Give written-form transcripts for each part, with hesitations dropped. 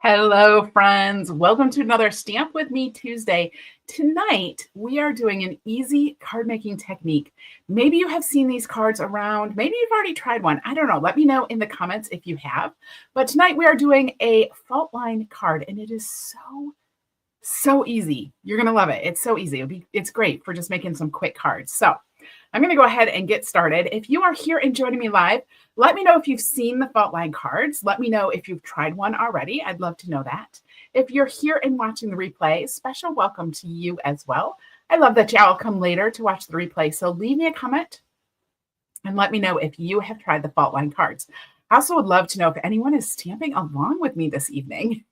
Hello, friends. Welcome to another Stamp With Me Tuesday. Tonight, we are doing an easy card making technique. Maybe you have seen these cards around. Maybe you've already tried one. I don't know. Let me know in the comments if you have. But tonight, we are doing a fault line card, and it is so easy. You're going to love it. It's so easy. It's great for just making some quick cards. So I'm going to go ahead and get started. If you are here and joining me live, let me know if you've seen the fault line cards. Let me know if you've tried one already. I'd love to know that. If you're here and watching the replay, special welcome to you as well. I love that y'all come later to watch the replay. So leave me a comment and let me know if you have tried the fault line cards. I also would love to know if anyone is stamping along with me this evening.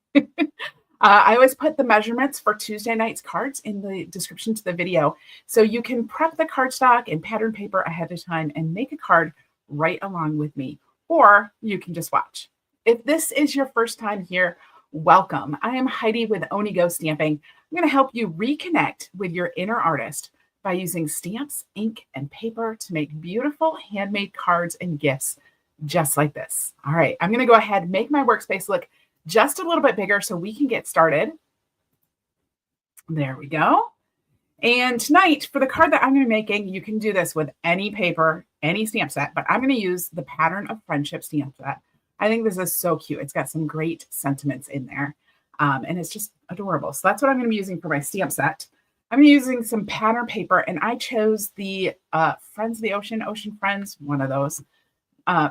I always put the measurements for Tuesday night's cards in the description to the video, so you can prep the cardstock and pattern paper ahead of time and make a card right along with me, or you can just watch. If this is your first time here, welcome. I am Heidi with Onigo Stamping. I'm going to help you reconnect with your inner artist by using stamps, ink, and paper to make beautiful handmade cards and gifts just like this. All right, I'm going to go ahead and make my workspace look just a little bit bigger so we can get started. There we go. And tonight, for the card that I'm going to be making, you can do this with any paper, any stamp set, but I'm going to use the Pattern of Friendship stamp set. I think this is so cute. It's got some great sentiments in there, and it's just adorable. So that's what I'm going to be using for my stamp set. I'm using some pattern paper, and I chose the Friends of the Ocean, Ocean Friends, one of those.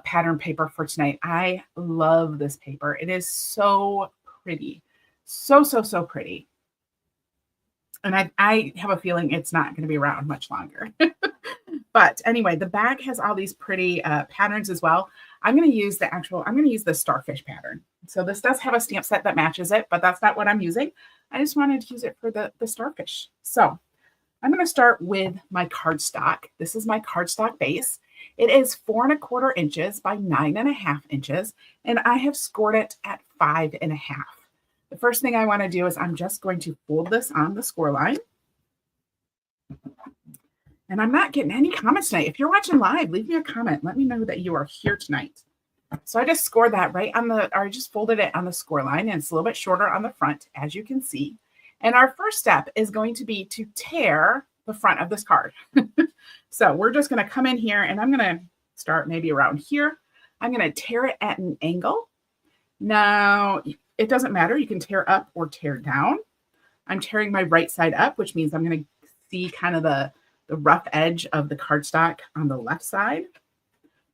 Pattern paper for tonight. I love this paper. It is so pretty. So pretty. And I have a feeling it's not going to be around much longer. But anyway, the back has all these pretty patterns as well. I'm going to use the starfish pattern. So this does have a stamp set that matches it, but that's not what I'm using. I just wanted to use it for the starfish. So I'm going to start with my cardstock. This is my cardstock base. It is 4 1/4 inches by 9 1/2 inches, and I have scored it at 5 1/2. The first thing I want to do is I'm just going to fold this on the score line. And I'm not getting any comments tonight. If you're watching live, leave me a comment. Let me know that you are here tonight. So I just scored that right on I just folded it on the score line, and it's a little bit shorter on the front, as you can see. And our first step is going to be to tear the front of this card. So we're just going to come in here, and I'm going to start maybe around here. I'm going to tear it at an angle. Now, it doesn't matter. You can tear up or tear down. I'm tearing my right side up, which means I'm going to see kind of the rough edge of the cardstock on the left side.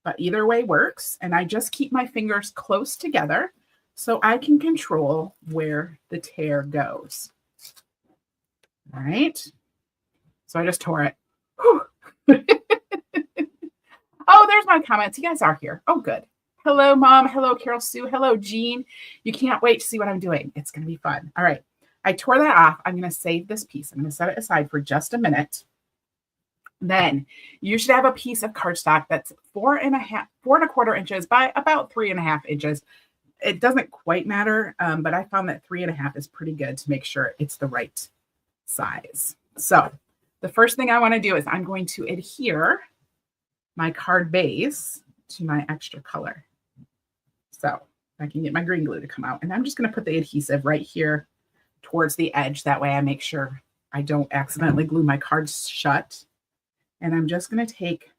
But either way works. And I just keep my fingers close together so I can control where the tear goes. All right. So I just tore it. Oh, there's my comments. You guys are here. Oh, good. Hello, Mom. Hello, Carol Sue. Hello, Jean. You can't wait to see what I'm doing. It's going to be fun. All right. I tore that off. I'm going to save this piece. I'm going to set it aside for just a minute. Then you should have a piece of cardstock that's 4 1/4 inches by about 3 1/2 inches. It doesn't quite matter, but I found that 3 1/2 is pretty good to make sure it's the right size. So the first thing I want to do is I'm going to adhere my card base to my extra color. So I can get my green glue to come out, and I'm just going to put the adhesive right here towards the edge. That way I make sure I don't accidentally glue my cards shut. And I'm just going to take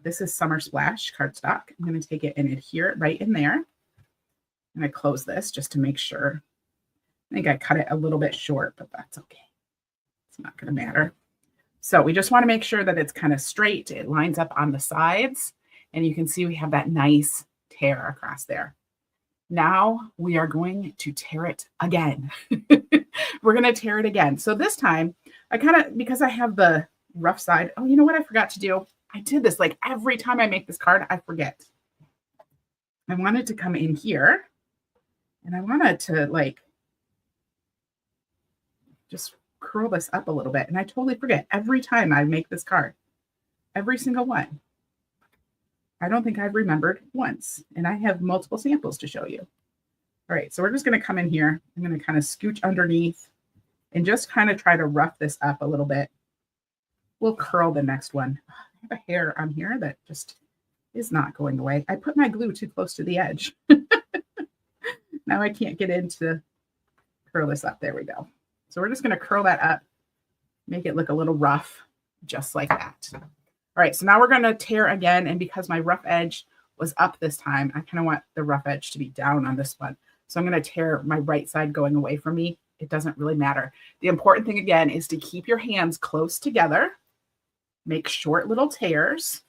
this is Summer Splash cardstock. I'm going to take it and adhere it right in there. I'm going to close this just to make sure. I think I cut it a little bit short, but that's okay. It's not going to matter. So we just want to make sure that it's kind of straight. It lines up on the sides. And you can see we have that nice tear across there. Now we are going to tear it again. We're going to tear it again. So this time, because I have the rough side. Oh, you know what I forgot to do? I did this like every time I make this card, I forget. I wanted to come in here, and I wanted to like just curl this up a little bit. And I totally forget every time I make this card, every single one. I don't think I've remembered once, and I have multiple samples to show you. All right, so we're just going to come in here. I'm going to kind of scooch underneath and just kind of try to rough this up a little bit. We'll curl the next one. I have a hair on here that just is not going away. I put my glue too close to the edge. Now I can't get into curl this up. There we go. So we're just going to curl that up, make it look a little rough, just like that. All right, so now we're going to tear again. And because my rough edge was up this time, I kind of want the rough edge to be down on this one. So I'm going to tear my right side going away from me. It doesn't really matter. The important thing, again, is to keep your hands close together, make short little tears,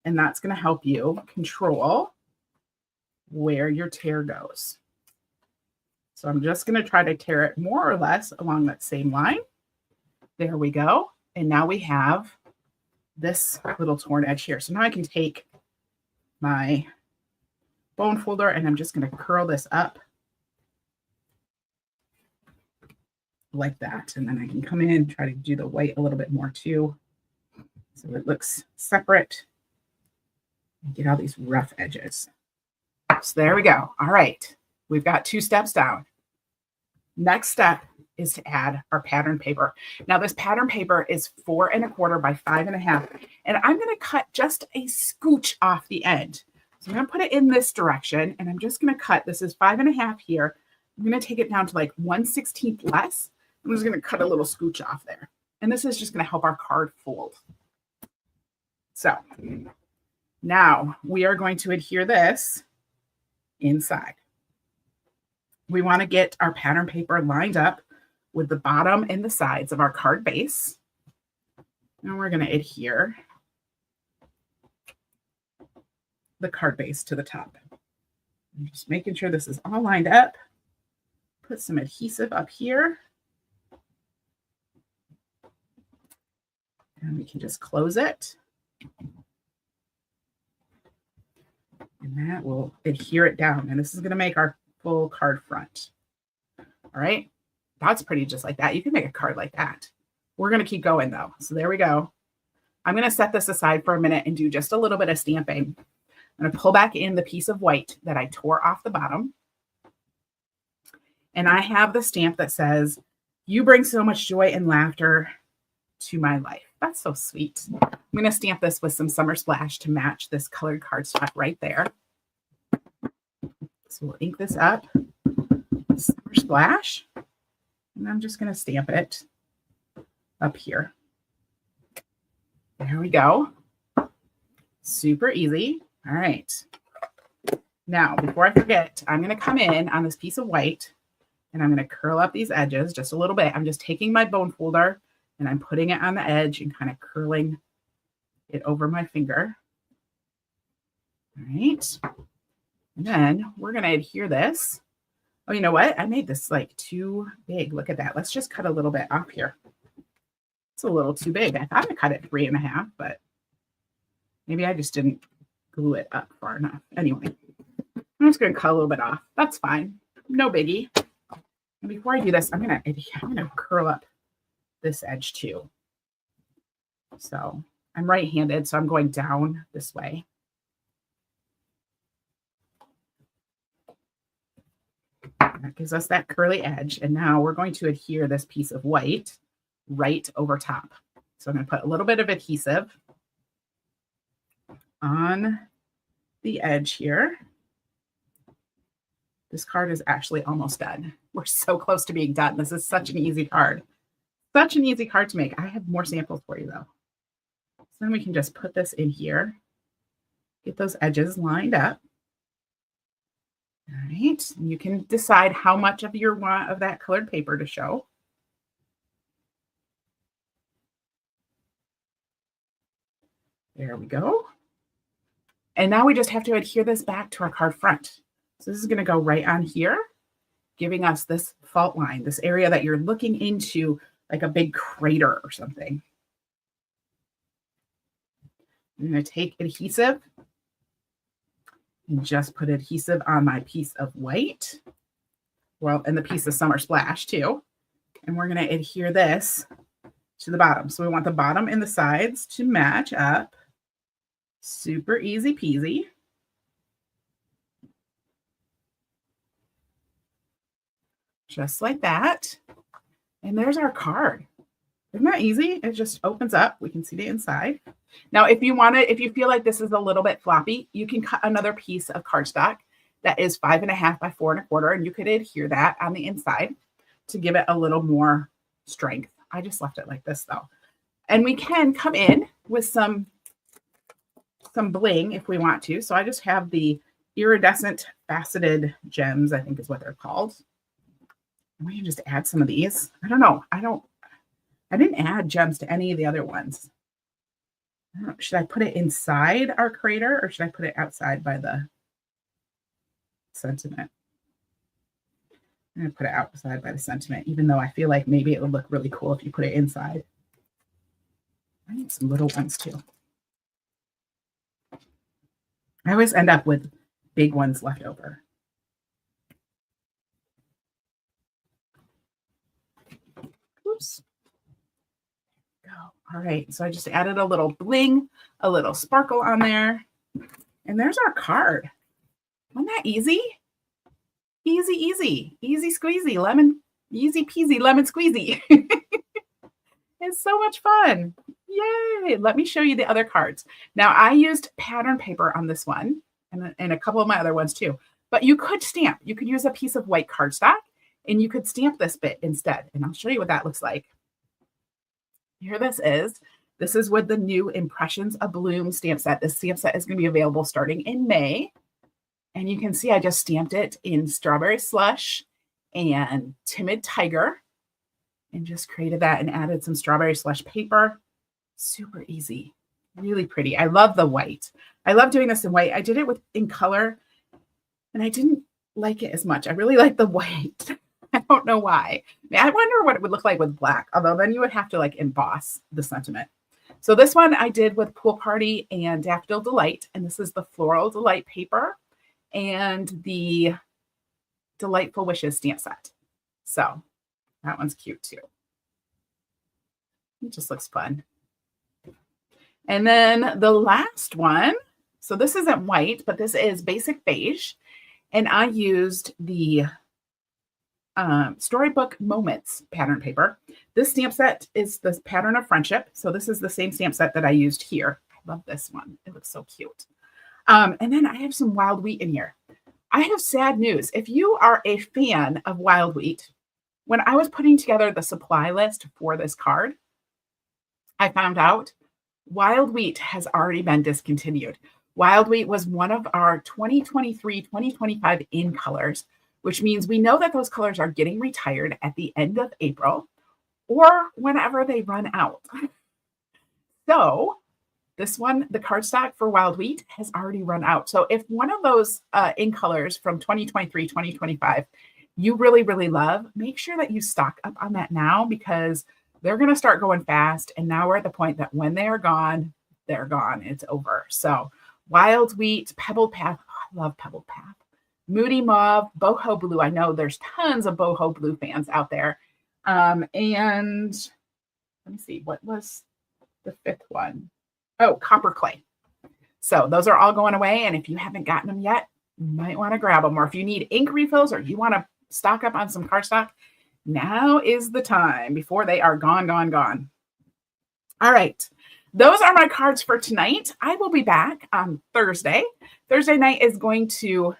and that's going to help you control where your tear goes. So I'm just going to try to tear it more or less along that same line. There we go. And now we have this little torn edge here. So now I can take my bone folder and I'm just going to curl this up like that. And then I can come in, try to do the white a little bit more too, so it looks separate. And get all these rough edges. So there we go. All right. We've got 2 steps down. Next step is to add our pattern paper. Now this pattern paper is 4 1/4 by 5 1/2. And I'm going to cut just a scooch off the end. So I'm going to put it in this direction and I'm just going to cut. This is 5 1/2 here. I'm going to take it down to like 1/16 less. I'm just going to cut a little scooch off there. And this is just going to help our card fold. So now we are going to adhere this inside. We want to get our pattern paper lined up with the bottom and the sides of our card base. And we're going to adhere the card base to the top. I'm just making sure this is all lined up. Put some adhesive up here. And we can just close it. And that will adhere it down. And this is going to make our full card front. All right. That's pretty just like that. You can make a card like that. We're going to keep going though. So there we go. I'm going to set this aside for a minute and do just a little bit of stamping. I'm going to pull back in the piece of white that I tore off the bottom. And I have the stamp that says, "You bring so much joy and laughter to my life." That's so sweet. I'm going to stamp this with some Summer Splash to match this colored cardstock right there. So we'll ink this up, Summer Splash, and I'm just going to stamp it up here. There we go. Super easy. All right. Now, before I forget, I'm going to come in on this piece of white and I'm going to curl up these edges just a little bit. I'm just taking my bone folder and I'm putting it on the edge and kind of curling it over my finger. All right. And then we're going to adhere this. Oh, you know what? I made this like too big. Look at that. Let's just cut a little bit off here. It's a little too big. I thought I cut it 3 1/2, but maybe I just didn't glue it up far enough. Anyway, I'm just going to cut a little bit off. That's fine. No biggie. And before I do this, I'm going to curl up this edge too. So I'm right-handed, so I'm going down this way. That gives us that curly edge. And now we're going to adhere this piece of white right over top. So I'm going to put a little bit of adhesive on the edge here. This card is actually almost done. We're so close to being done. This is such an easy card. Such an easy card to make. I have more samples for you though. So then we can just put this in here. Get those edges lined up. All right. And you can decide how much of your want of that colored paper to show. There we go. And now we just have to adhere this back to our card front. So this is going to go right on here, giving us this fault line, this area that you're looking into like a big crater or something. I'm going to take adhesive and just put adhesive on my piece of white. Well, and the piece of Summer Splash too. And we're going to adhere this to the bottom. So we want the bottom and the sides to match up. Super easy peasy. Just like that. And there's our card. Isn't that easy? It just opens up. We can see the inside. Now, if you want it, if you feel like this is a little bit floppy, you can cut another piece of cardstock that is 5.5 by 4.25, and you could adhere that on the inside to give it a little more strength. I just left it like this though. And we can come in with some bling if we want to. So I just have the iridescent faceted gems, I think is what they're called. We can just add some of these. I don't know. I didn't add gems to any of the other ones. I don't know, should I put it inside our crater or should I put it outside by the sentiment? I'm going to put it outside by the sentiment, even though I feel like maybe it would look really cool if you put it inside. I need some little ones too. I always end up with big ones left over. Oops. Go. All right, so I just added a little bling, a little sparkle on there. And there's our card. Wasn't that easy? Easy, easy, easy squeezy, lemon, easy peasy, lemon squeezy. It's so much fun. Yay. Let me show you the other cards. Now I used pattern paper on this one and a couple of my other ones too, but you could stamp. You could use a piece of white cardstock and you could stamp this bit instead. And I'll show you what that looks like. Here this is. This is with the new Impressions of Bloom stamp set. This stamp set is going to be available starting in May. And you can see I just stamped it in Strawberry Slush and Timid Tiger and just created that and added some Strawberry Slush paper. Super easy, really pretty. I love the white. I love doing this in white. I did it in color and I didn't like it as much. I really like the white. I don't know why. I wonder what it would look like with black, although then you would have to like emboss the sentiment. So this one I did with Pool Party and Daffodil Delight, and this is the Floral Delight paper and the Delightful Wishes stamp set. So that one's cute too. It just looks fun. And then the last one, so this isn't white, but this is Basic Beige. And I used the Storybook Moments pattern paper. This stamp set is the Pattern of Friendship. So this is the same stamp set that I used here. I love this one. It looks so cute. And then I have some wild wheat in here. I have sad news. If you are a fan of wild wheat, when I was putting together the supply list for this card, I found out wild wheat has already been discontinued. Wild wheat was one of our 2023-2025 in colors, which means we know that those colors are getting retired at the end of April or whenever they run out. So this one, the cardstock for wild wheat, has already run out. So if one of those in colors from 2023-2025 you really, really love, make sure that you stock up on that now because they're going to start going fast. And now we're at the point that when they are gone, they're gone. It's over. So Wild Wheat, Pebbled Path. Oh, I love Pebbled Path. Moody Mauve, Boho Blue. I know there's tons of Boho Blue fans out there. And let me see, what was the fifth one? Oh, Copper Clay. So those are all going away. And if you haven't gotten them yet, you might want to grab them. Or if you need ink refills or you want to stock up on some cardstock, now is the time before they are gone, gone, gone. All right. Those are my cards for tonight. I will be back on Thursday. Thursday night is going to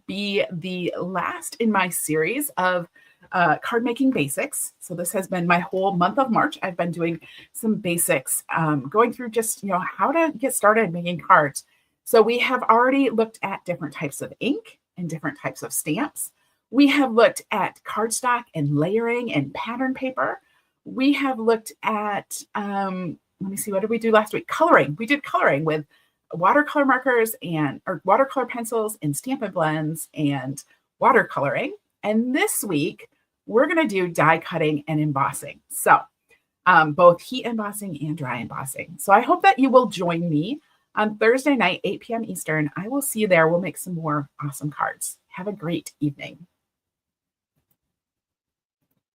be the last in my series of card making basics. So this has been my whole month of March. I've been doing some basics, going through just, how to get started making cards. So we have already looked at different types of ink and different types of stamps. We have looked at cardstock and layering and pattern paper. We have looked at, let me see, what did we do last week? Coloring. We did coloring with watercolor markers or watercolor pencils and Stampin' blends and watercoloring. And this week, we're going to do die cutting and embossing. So both heat embossing and dry embossing. So I hope that you will join me on Thursday night, 8 p.m. Eastern. I will see you there. We'll make some more awesome cards. Have a great evening.